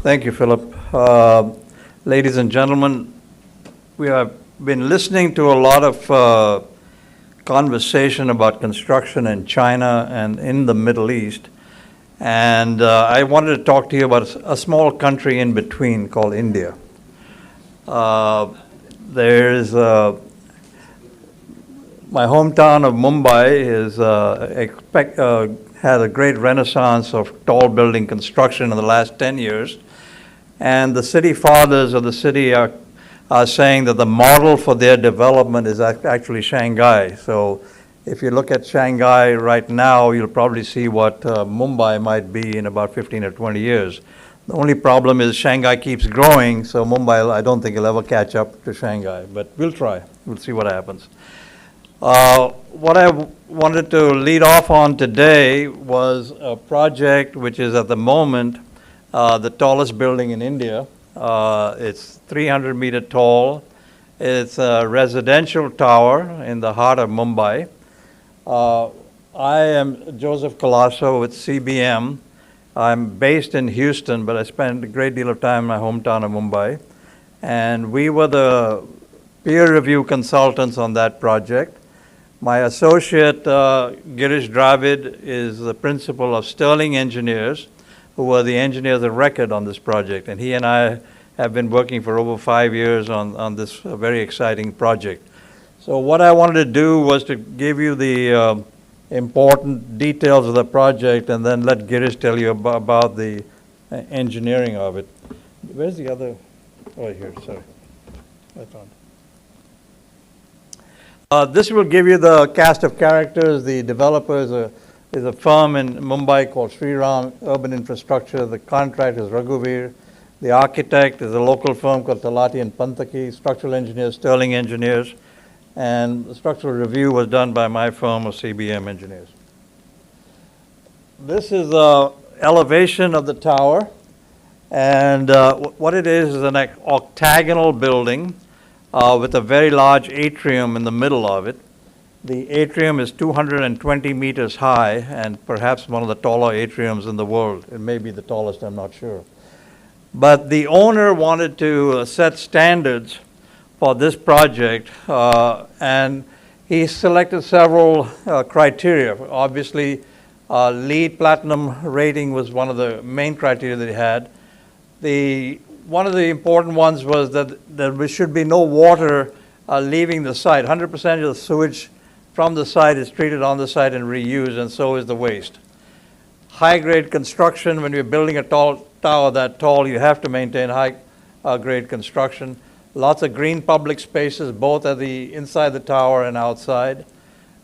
Thank you, Philip. Ladies and gentlemen, we have been listening to a lot of conversation about construction in China and in the Middle East. And I wanted to talk to you about a small country in between called India. There's my hometown of Mumbai had a great renaissance of tall building construction in the last 10 years. And the city fathers of the city are saying that the model for their development is actually Shanghai. So if you look at Shanghai right now, you'll probably see what Mumbai might be in about 15 or 20 years. The only problem is Shanghai keeps growing, so Mumbai, I don't think will ever catch up to Shanghai, but we'll try. We'll see what happens. What I wanted to lead off on today was a project which is at the moment the tallest building in India. It's 300 meter tall. It's a residential tower in the heart of Mumbai. I am Joseph Colaco with CBM. I'm based in Houston, but I spent a great deal of time in my hometown of Mumbai. And we were the peer review consultants on that project. My associate, Dravid, is the principal of Sterling Engineers, who were the engineers of record on this project. And he and I have been working for over 5 years on this very exciting project. So what I wanted to do was to give you the important details of the project and then let Girish tell you about the engineering of it. Where's the other? Oh, here, sorry. I found it. This will give you the cast of characters. The developer is a firm in Mumbai called Sriram Urban Infrastructure. The contract is Raghuvir. The architect is a local firm called Talati and Pantaki. Structural engineers, Sterling Engineers. And the structural review was done by my firm of CBM engineers. This is the elevation of the tower. And what it is an octagonal building with a very large atrium in the middle of it. The atrium is 220 meters high and perhaps one of the taller atriums in the world. It may be the tallest, I'm not sure. But the owner wanted to set standards for this project, and he selected several criteria. Obviously, LEED Platinum rating was one of the main criteria that he had. One of the important ones was that there should be no water leaving the site. 100% of the sewage from the site is treated on the site and reused, and so is the waste. High-grade construction, when you're building a tall tower that tall, you have to maintain high-grade construction. Lots of green public spaces, both at the inside the tower and outside.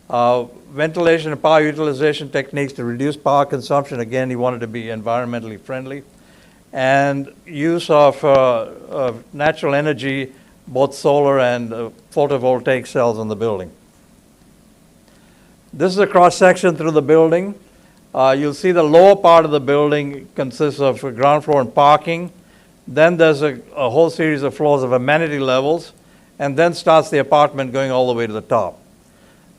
Ventilation and power utilization techniques to reduce power consumption. Again, he wanted to be environmentally friendly. And use of natural energy, both solar and photovoltaic cells in the building. This is a cross-section through the building. You'll see the lower part of the building consists of ground floor and parking. Then there's a whole series of floors of amenity levels, and then starts the apartment going all the way to the top.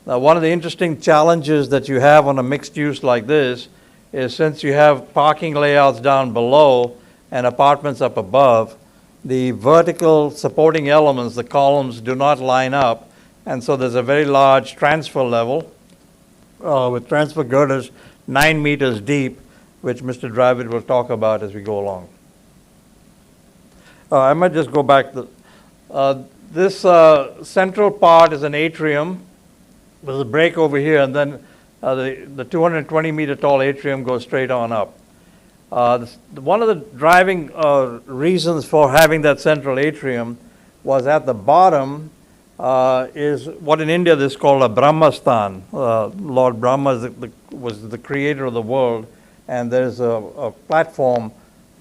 Now, one of the interesting challenges that you have on a mixed use like this is since you have parking layouts down below and apartments up above, the vertical supporting elements, the columns, do not line up, and so there's a very large transfer level with transfer girders 9 meters deep, which Mr. Dravid will talk about as we go along. I might just go back. This central part is an atrium. There's a break over here, and then the 220 meter tall atrium goes straight on up. One of the driving reasons for having that central atrium was at the bottom is what in India is called a Brahmastan. Lord Brahma was the creator of the world, and there's a platform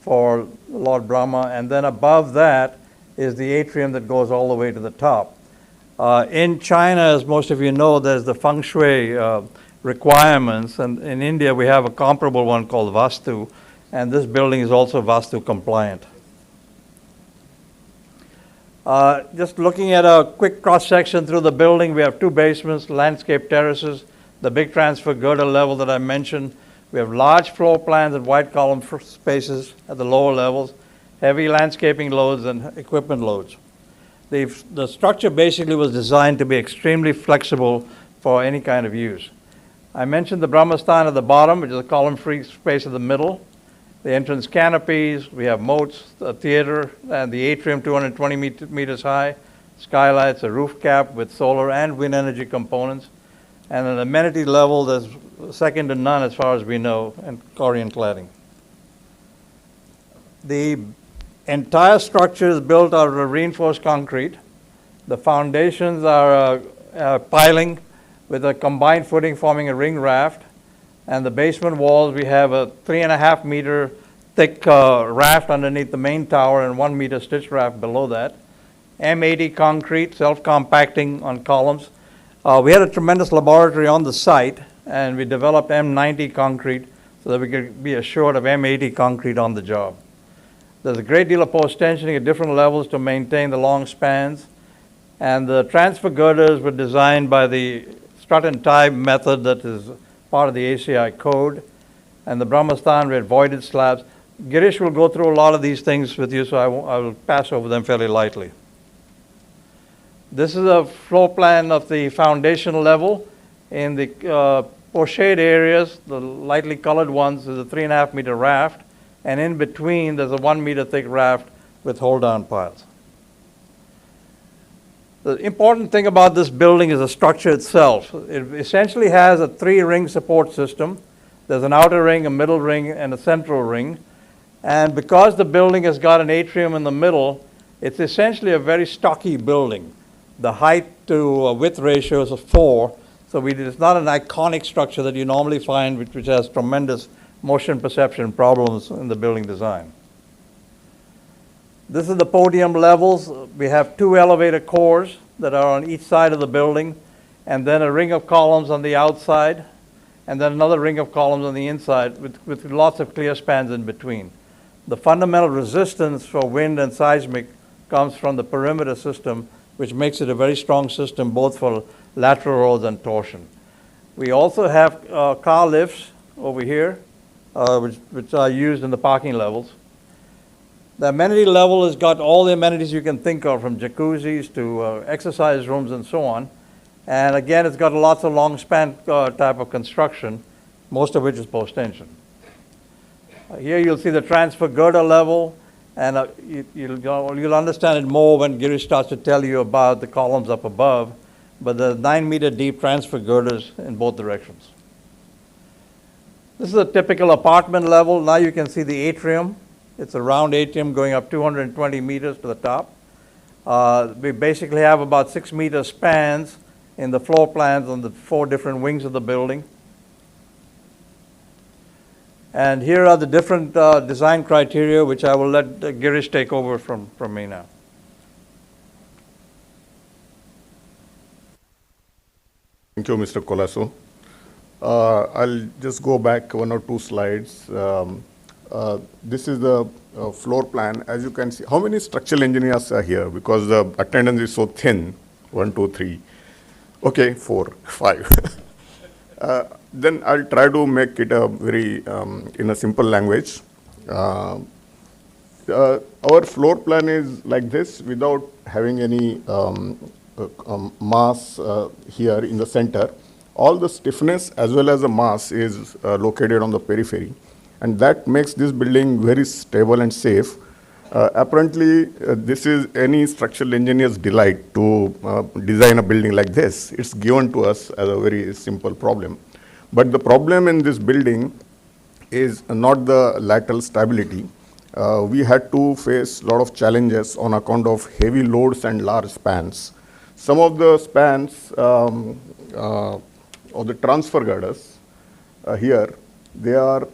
for Lord Brahma, and then above that is the atrium that goes all the way to the top. In China, as most of you know, there's the feng shui requirements, and in India we have a comparable one called Vastu, and this building is also Vastu compliant. Just looking at a quick cross-section through the building, we have 2 basements, landscape terraces, the big transfer girder level that I mentioned. We have large floor plans and white column spaces at the lower levels, heavy landscaping loads and equipment loads. The structure basically was designed to be extremely flexible for any kind of use. I mentioned the Brahmastan at the bottom, which is a column-free space in the middle. The entrance canopies, we have moats, the theater, and the atrium 220 meters high, skylights, a roof cap with solar and wind energy components, and an amenity level that's second to none as far as we know, and Korean cladding. The entire structure is built out of reinforced concrete. The foundations are piling with a combined footing forming a ring raft. And the basement walls, we have a 3.5 meter thick raft underneath the main tower and 1 meter stitch raft below that. M80 concrete, self-compacting on columns. We had a tremendous laboratory on the site, and we developed M90 concrete so that we could be assured of M80 concrete on the job. There's a great deal of post-tensioning at different levels to maintain the long spans. And the transfer girders were designed by the strut and tie method that is part of the ACI code. And the Brahmastan, we had voided slabs. Girish will go through a lot of these things with you, so I will pass over them fairly lightly. This is a floor plan of the foundation level. In the pochade areas, the lightly colored ones, is a 3.5 meter raft. And in between, there's a 1 meter thick raft with hold-down piles. The important thing about this building is the structure itself. It essentially has a 3-ring support system. There's an outer ring, a middle ring, and a central ring. And because the building has got an atrium in the middle, it's essentially a very stocky building. The height to width ratio is 4, so it's not an iconic structure that you normally find, which has tremendous motion perception problems in the building design. This is the podium levels. We have 2 elevator cores that are on each side of the building, and then a ring of columns on the outside, and then another ring of columns on the inside with lots of clear spans in between. The fundamental resistance for wind and seismic comes from the perimeter system, which makes it a very strong system both for lateral rolls and torsion. We also have car lifts over here, which are used in the parking levels. The amenity level has got all the amenities you can think of, from jacuzzis to exercise rooms and so on. And again, it's got lots of long span type of construction, most of which is post-tension. Here you'll see the transfer girder level, and you'll understand it more when Girish starts to tell you about the columns up above, but the 9 meter deep transfer girders in both directions. This is a typical apartment level. Now you can see the atrium. It's a round atrium going up 220 meters to the top. We basically have about 6 meter spans in the floor plans on the 4 different wings of the building. And here are the different design criteria, which I will let Girish take over from me now. Thank you, Mr. Colaco. I'll just go back 1 or 2 slides. This is the floor plan. As you can see, how many structural engineers are here? Because the attendance is so thin. 1, 2, 3. Okay, 4, 5. Then I'll try to make it a very in a simple language. Our floor plan is like this, without having any mass here in the center. All the stiffness as well as the mass is located on the periphery, and that makes this building very stable and safe. Apparently, this is any structural engineer's delight to design a building like this. It's given to us as a very simple problem. But the problem in this building is not the lateral stability. We had to face a lot of challenges on account of heavy loads and large spans. Some of the spans of the transfer girders here, they are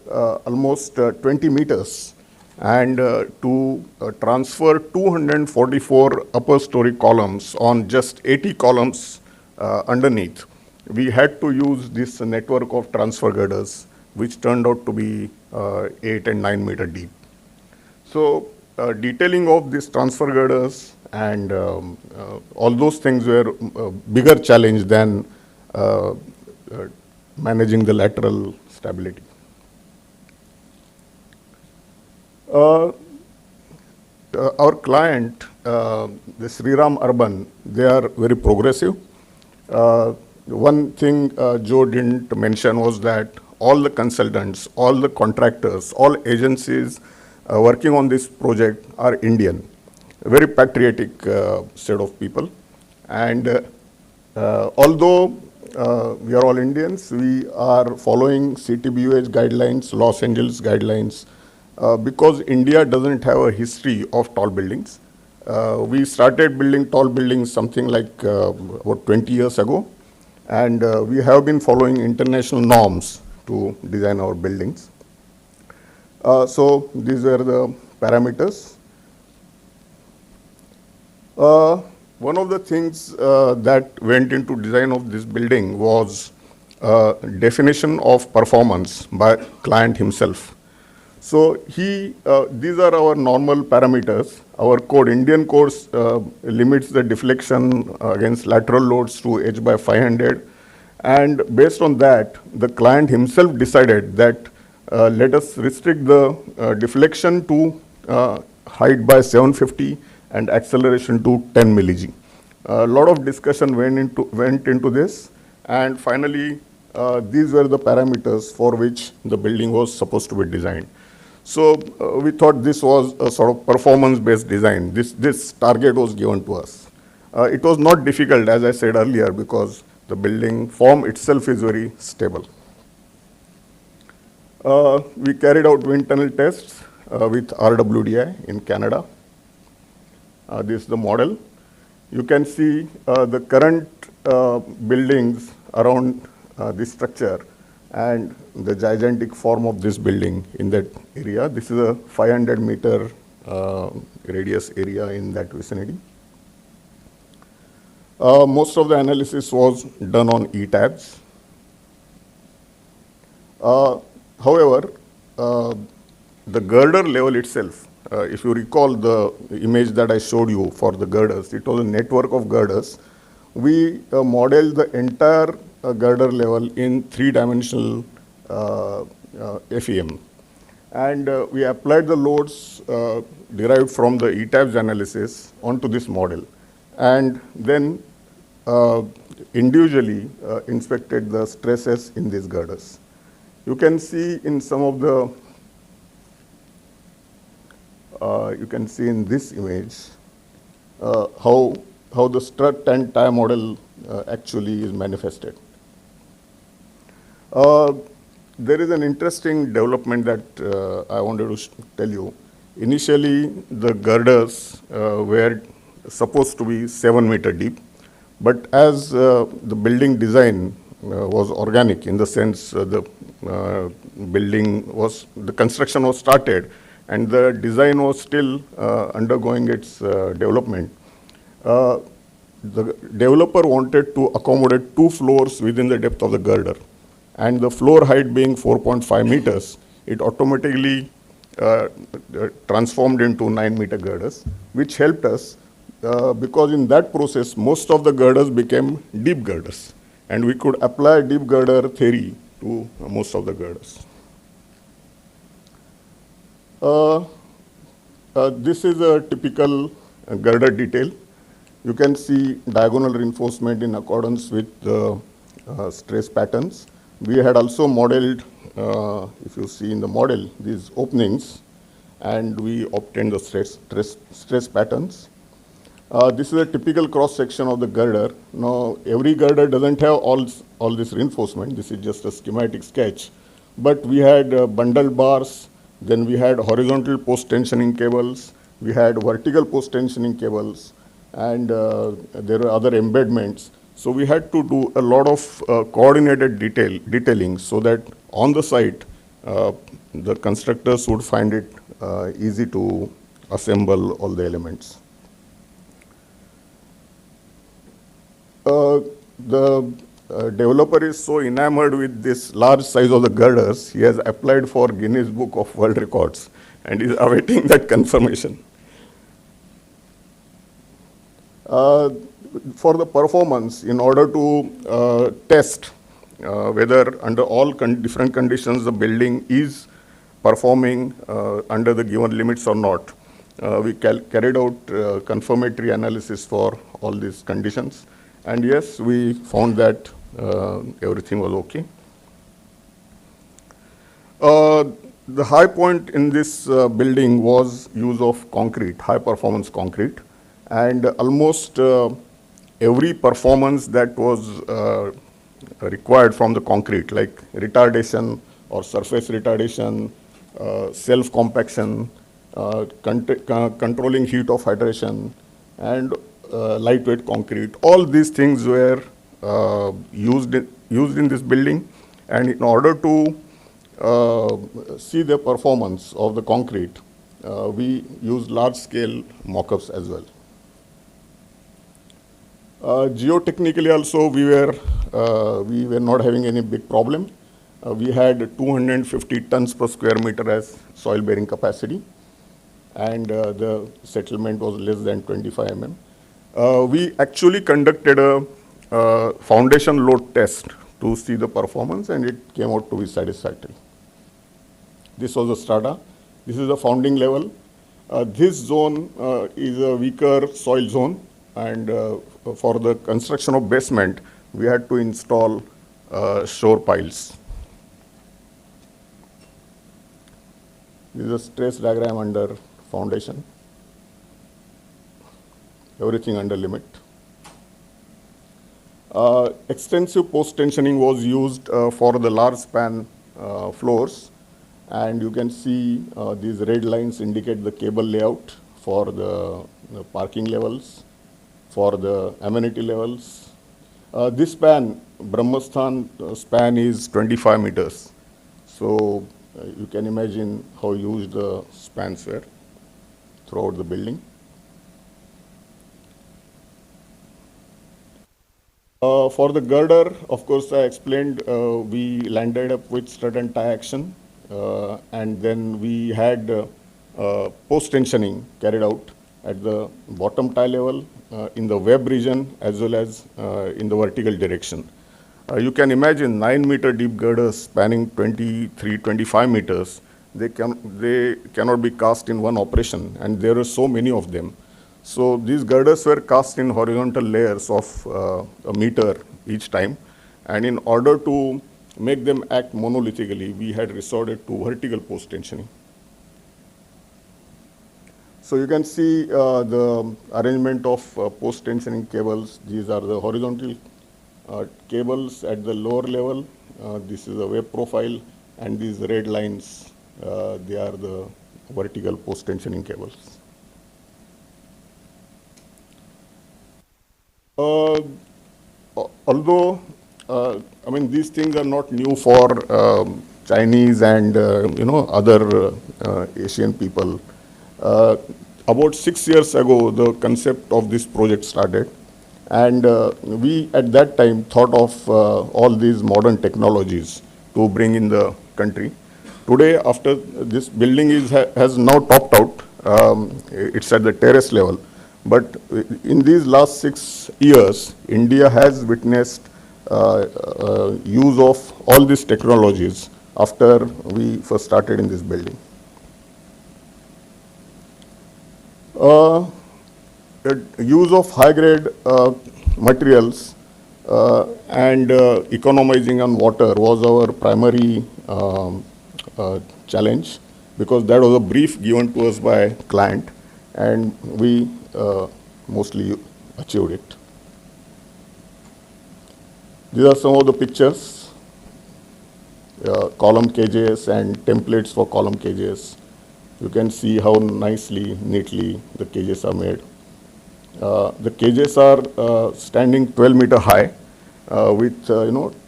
almost 20 meters. And to transfer 244 upper story columns on just 80 columns underneath, we had to use this network of transfer girders, which turned out to be 8 and 9 meter deep. So detailing of these transfer girders and all those things were a bigger challenge than managing the lateral stability. our client, the Sriram Urban, they are very progressive. One thing Joe didn't mention was that all the consultants, all the contractors, all agencies working on this project are Indian. A very patriotic set of people. And although we are all Indians, we are following CTBUH guidelines, Los Angeles guidelines, because India doesn't have a history of tall buildings. We started building tall buildings something like about 20 years ago, and we have been following international norms to design our buildings. So these are the parameters. One of the things that went into design of this building was definition of performance by client himself. So these are our normal parameters. Our code, Indian codes, limits the deflection against lateral loads to h by 500. And based on that, the client himself decided that let us restrict the deflection to height by 750 and acceleration to 10 milli-G. A lot of discussion went into this, and finally, these were the parameters for which the building was supposed to be designed. So we thought this was a sort of performance-based design. This target was given to us. It was not difficult, as I said earlier, because the building form itself is very stable. We carried out wind tunnel tests with RWDI in Canada. This is the model. You can see the current buildings around this structure and the gigantic form of this building in that area. This is a 500-meter radius area in that vicinity. Most of the analysis was done on E-tabs. However, the girder level itself, if you recall the image that I showed you for the girders, it was a network of girders. We modeled the entire girder level in three-dimensional FEM. And we applied the loads derived from the E-tabs analysis onto this model. And then individually inspected the stresses in these girders. You can see in some of the, you can see in this image how the strut and tie model actually is manifested. There is an interesting development that I wanted to tell you. Initially, the girders were supposed to be 7-meter deep, but as the building design was organic, in the sense the construction was started and the design was still undergoing its development. The developer wanted to accommodate 2 floors within the depth of the girder, and the floor height being 4.5 meters, it automatically transformed into 9-meter girders, which helped us because in that process, most of the girders became deep girders, and we could apply deep girder theory to most of the girders. This is a typical girder detail. You can see diagonal reinforcement in accordance with the stress patterns. We had also modeled, if you see in the model, these openings, and we obtained the stress patterns. This is a typical cross-section of the girder. Now, every girder doesn't have all this reinforcement. This is just a schematic sketch. But we had bundled bars, then we had horizontal post-tensioning cables, we had vertical post-tensioning cables, and there were other embedments. So we had to do a lot of coordinated detailing so that on the site, the constructors would find it easy to assemble all the elements. The developer is so enamored with this large size of the girders, he has applied for Guinness Book of World Records and is awaiting that confirmation. For the performance, in order to test whether under all different conditions the building is performing under the given limits or not, we carried out confirmatory analysis for all these conditions. And yes, we found that everything was okay. The high point in this building was use of concrete, high performance concrete. And almost every performance that was required from the concrete, like retardation or surface retardation, self-compaction, controlling heat of hydration, and lightweight concrete. All these things were used in this building. And in order to see the performance of the concrete, we used large-scale mock-ups as well. Geotechnically also, we were not having any big problem. We had 250 tons per square meter as soil bearing capacity, and the settlement was less than 25 mm. We actually conducted a foundation load test to see the performance, and it came out to be satisfactory. This was the strata. This is the founding level. This zone is a weaker soil zone, and for the construction of basement, we had to install shore piles. This is a stress diagram under foundation. Everything under limit. Extensive post-tensioning was used for the large span floors, and you can see these red lines indicate the cable layout for the parking levels, for the amenity levels. This span, Brahmasthan span, is 25 meters. So you can imagine how huge the spans were throughout the building. For the girder, of course, I explained we landed up with strut and tie action, and then we had post-tensioning carried out at the bottom tie level, in the web region, as well as in the vertical direction. You can imagine 9-meter deep girders spanning 23-25 meters. They cannot be cast in one operation, and there are so many of them. So these girders were cast in horizontal layers of a meter each time, and in order to make them act monolithically, we had resorted to vertical post-tensioning. So you can see the arrangement of post-tensioning cables. These are the horizontal cables at the lower level. This is a web profile, and these red lines, they are the vertical post-tensioning cables. Although, I mean, these things are not new for Chinese and other Asian people. About 6 years ago, the concept of this project started, and we at that time thought of all these modern technologies to bring in the country. Today, after this building has now topped out, it's at the terrace level. But in these last 6 years, India has witnessed use of all these technologies after we first started in this building. Use of high-grade materials and economizing on water was our primary challenge, because that was a brief given to us by client, and we mostly achieved it. These are some of the pictures, column cages and templates for column cages. You can see how nicely, neatly the cages are made. The cages are standing 12-meter high with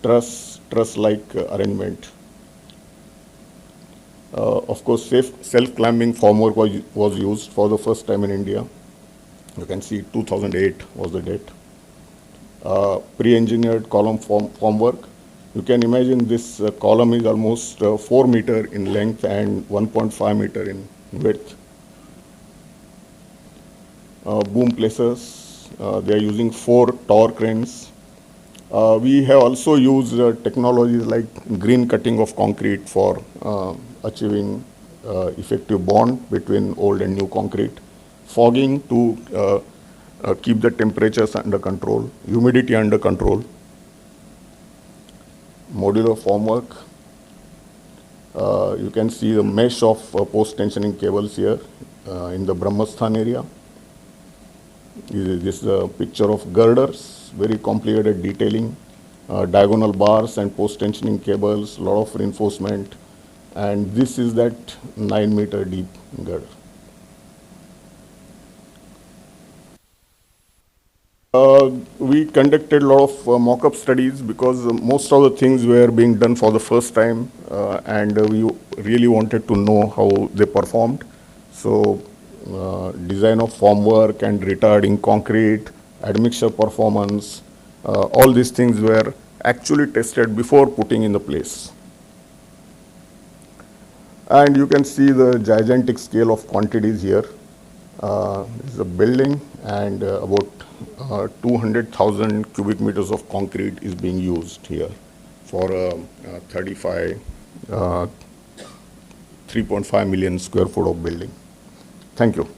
truss-like arrangement. Of course, self-climbing formwork was used for the first time in India. You can see 2008 was the date. Pre-engineered column formwork. You can imagine this column is almost 4 meter in length and 1.5 meter in width. Boom placers, they are using 4 tower cranes. We have also used technologies like green cutting of concrete for achieving effective bond between old and new concrete, fogging to keep the temperatures under control, humidity under control, modular formwork. You can see the mesh of post-tensioning cables here in the Brahmasthan area. This is a picture of girders, very complicated detailing, diagonal bars and post-tensioning cables, lot of reinforcement, and this is that 9-meter deep girder. We conducted a lot of mock-up studies because most of the things were being done for the first time, and we really wanted to know how they performed. So design of formwork and retarding concrete, admixture performance, all these things were actually tested before putting in the place. And you can see the gigantic scale of quantities here. This is a building, and about 200,000 cubic meters of concrete is being used here for a 3.5 million square foot of building. Thank you.